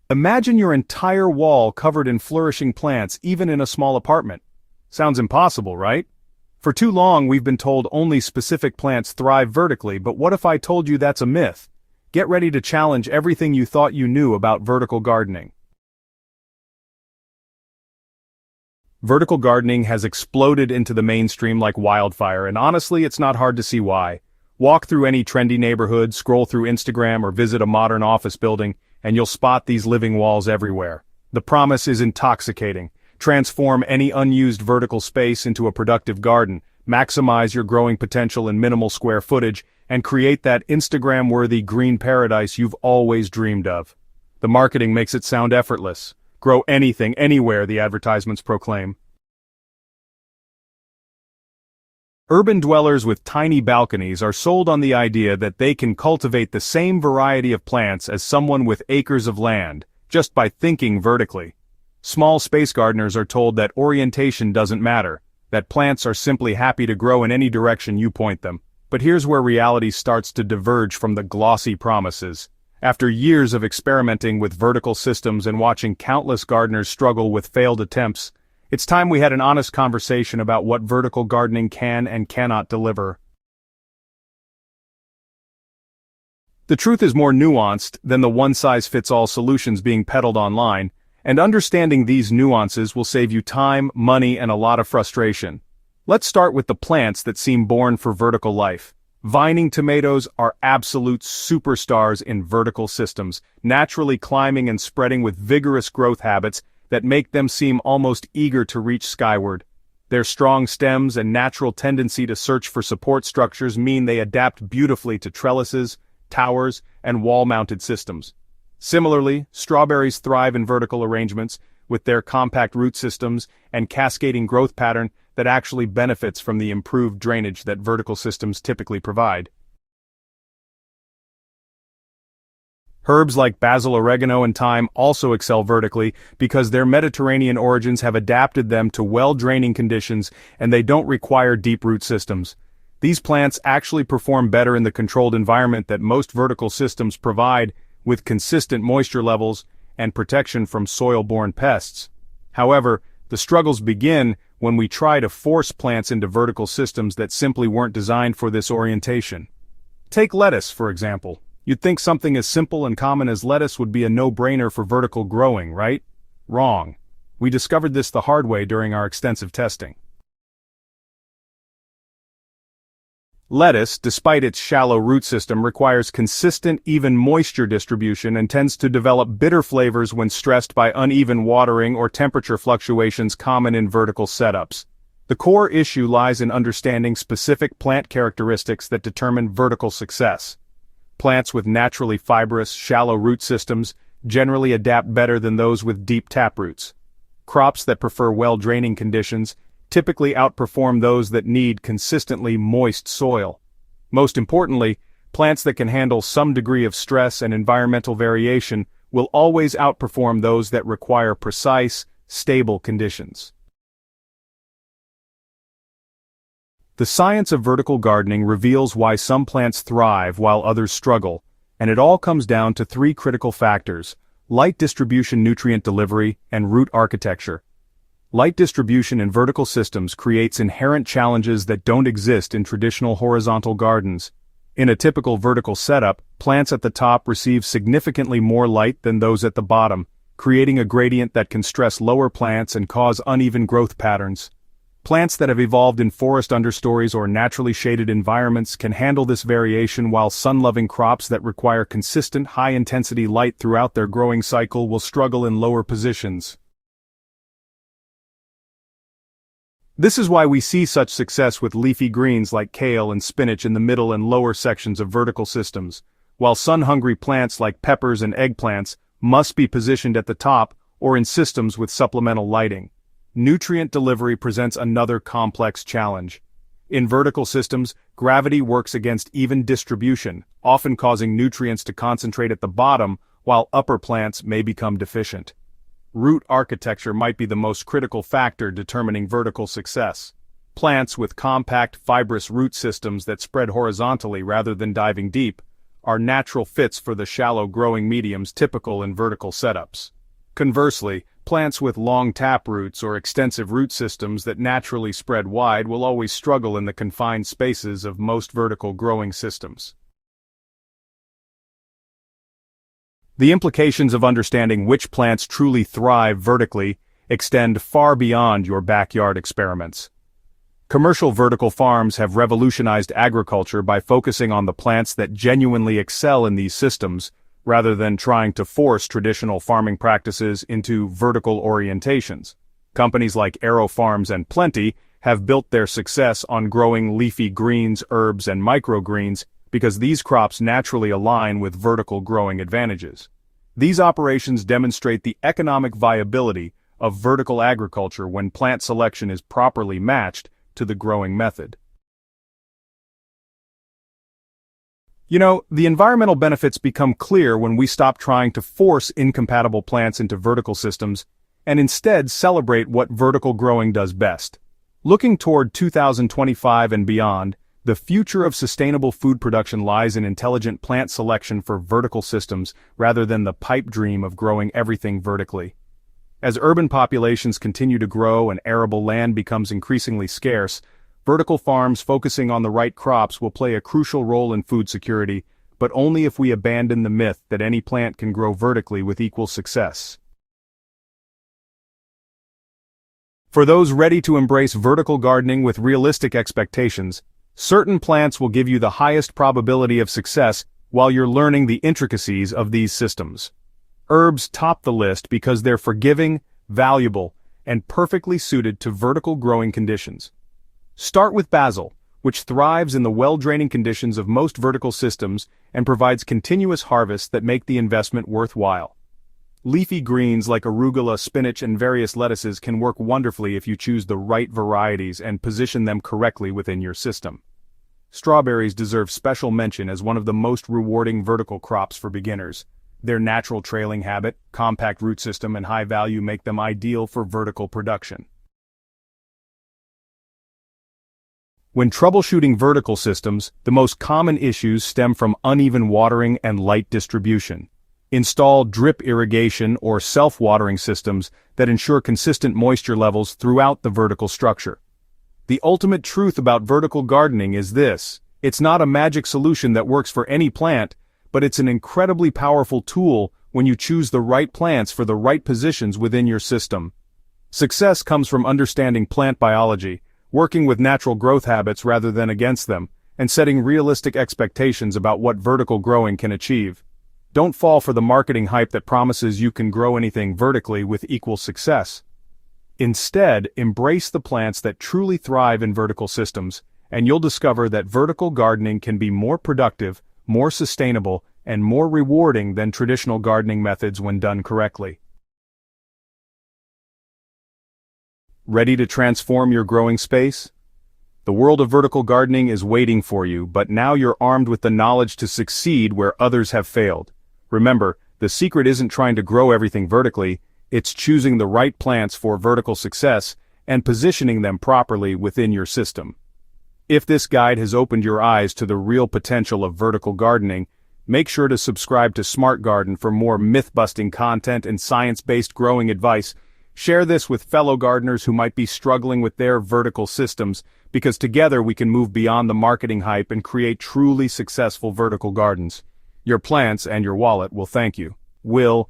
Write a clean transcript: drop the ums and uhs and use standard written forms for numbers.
Imagine your entire wall covered in flourishing plants even in a small apartment. Sounds impossible, right? For too long we've been told only specific plants thrive vertically, but what if I told you that's a myth? Get ready to challenge everything you thought you knew about vertical gardening. Vertical gardening has exploded into the mainstream like wildfire, and honestly, it's not hard to see why. Walk through any trendy neighborhood, scroll through Instagram, or visit a modern office building, and you'll spot these living walls everywhere. The promise is intoxicating. Transform any unused vertical space into a productive garden, maximize your growing potential in minimal square footage, and create that Instagram-worthy green paradise you've always dreamed of. The marketing makes it sound effortless. Grow anything, anywhere, the advertisements proclaim. Urban dwellers with tiny balconies are sold on the idea that they can cultivate the same variety of plants as someone with acres of land, just by thinking vertically. Small space gardeners are told that orientation doesn't matter, that plants are simply happy to grow in any direction you point them. But here's where reality starts to diverge from the glossy promises. After years of experimenting with vertical systems and watching countless gardeners struggle with failed attempts, it's time we had an honest conversation about what vertical gardening can and cannot deliver. The truth is more nuanced than the one-size-fits-all solutions being peddled online, and understanding these nuances will save you time, money, and a lot of frustration. Let's start with the plants that seem born for vertical life. Vining tomatoes are absolute superstars in vertical systems, naturally climbing and spreading with vigorous growth habits that make them seem almost eager to reach skyward. Their strong stems and natural tendency to search for support structures mean they adapt beautifully to trellises, towers, and wall-mounted systems. Similarly, strawberries thrive in vertical arrangements, with their compact root systems and cascading growth pattern that actually benefits from the improved drainage that vertical systems typically provide. Herbs like basil, oregano, and thyme also excel vertically because their Mediterranean origins have adapted them to well-draining conditions and they don't require deep root systems. These plants actually perform better in the controlled environment that most vertical systems provide, with consistent moisture levels and protection from soil-borne pests. However, the struggles begin when we try to force plants into vertical systems that simply weren't designed for this orientation. Take lettuce, for example. You'd think something as simple and common as lettuce would be a no-brainer for vertical growing, right? Wrong. We discovered this the hard way during our extensive testing. Lettuce, despite its shallow root system, requires consistent, even moisture distribution and tends to develop bitter flavors when stressed by uneven watering or temperature fluctuations common in vertical setups. The core issue lies in understanding specific plant characteristics that determine vertical success. Plants with naturally fibrous, shallow root systems generally adapt better than those with deep taproots. Crops that prefer well-draining conditions typically outperform those that need consistently moist soil. Most importantly, plants that can handle some degree of stress and environmental variation will always outperform those that require precise, stable conditions. The science of vertical gardening reveals why some plants thrive while others struggle, and it all comes down to three critical factors: light distribution, nutrient delivery, and root architecture. Light distribution in vertical systems creates inherent challenges that don't exist in traditional horizontal gardens. In a typical vertical setup, plants at the top receive significantly more light than those at the bottom, creating a gradient that can stress lower plants and cause uneven growth patterns. Plants that have evolved in forest understories or naturally shaded environments can handle this variation, while sun-loving crops that require consistent high-intensity light throughout their growing cycle will struggle in lower positions. This is why we see such success with leafy greens like kale and spinach in the middle and lower sections of vertical systems, while sun-hungry plants like peppers and eggplants must be positioned at the top or in systems with supplemental lighting. Nutrient delivery presents another complex challenge. In vertical systems, gravity works against even distribution, often causing nutrients to concentrate at the bottom, while upper plants may become deficient. Root architecture might be the most critical factor determining vertical success. Plants with compact, fibrous root systems that spread horizontally rather than diving deep are natural fits for the shallow growing mediums typical in vertical setups. Conversely, plants with long tap roots or extensive root systems that naturally spread wide will always struggle in the confined spaces of most vertical growing systems. The implications of understanding which plants truly thrive vertically extend far beyond your backyard experiments. Commercial vertical farms have revolutionized agriculture by focusing on the plants that genuinely excel in these systems, rather than trying to force traditional farming practices into vertical orientations. Companies like Aero Farms and Plenty have built their success on growing leafy greens, herbs, and microgreens because these crops naturally align with vertical growing advantages. These operations demonstrate the economic viability of vertical agriculture when plant selection is properly matched to the growing method. The environmental benefits become clear when we stop trying to force incompatible plants into vertical systems and instead celebrate what vertical growing does best. Looking toward 2025 and beyond, the future of sustainable food production lies in intelligent plant selection for vertical systems rather than the pipe dream of growing everything vertically. As urban populations continue to grow and arable land becomes increasingly scarce, vertical farms focusing on the right crops will play a crucial role in food security, but only if we abandon the myth that any plant can grow vertically with equal success. For those ready to embrace vertical gardening with realistic expectations, certain plants will give you the highest probability of success while you're learning the intricacies of these systems. Herbs top the list because they're forgiving, valuable, and perfectly suited to vertical growing conditions. Start with basil, which thrives in the well-draining conditions of most vertical systems and provides continuous harvests that make the investment worthwhile. Leafy greens like arugula, spinach, and various lettuces can work wonderfully if you choose the right varieties and position them correctly within your system. Strawberries deserve special mention as one of the most rewarding vertical crops for beginners. Their natural trailing habit, compact root system, and high value make them ideal for vertical production. When troubleshooting vertical systems, the most common issues stem from uneven watering and light distribution. Install drip irrigation or self-watering systems that ensure consistent moisture levels throughout the vertical structure. The ultimate truth about vertical gardening is this: it's not a magic solution that works for any plant, but it's an incredibly powerful tool when you choose the right plants for the right positions within your system. Success comes from understanding plant biology, working with natural growth habits rather than against them, and setting realistic expectations about what vertical growing can achieve. Don't fall for the marketing hype that promises you can grow anything vertically with equal success. Instead, embrace the plants that truly thrive in vertical systems, and you'll discover that vertical gardening can be more productive, more sustainable, and more rewarding than traditional gardening methods when done correctly. Ready to transform your growing space? The world of vertical gardening is waiting for you, but now you're armed with the knowledge to succeed where others have failed. Remember, the secret isn't trying to grow everything vertically, it's choosing the right plants for vertical success and positioning them properly within your system. If this guide has opened your eyes to the real potential of vertical gardening, make sure to subscribe to Smart Garden for more myth-busting content and science-based growing advice. Share this with fellow gardeners who might be struggling with their vertical systems, because together we can move beyond the marketing hype and create truly successful vertical gardens. Your plants and your wallet will thank you. Will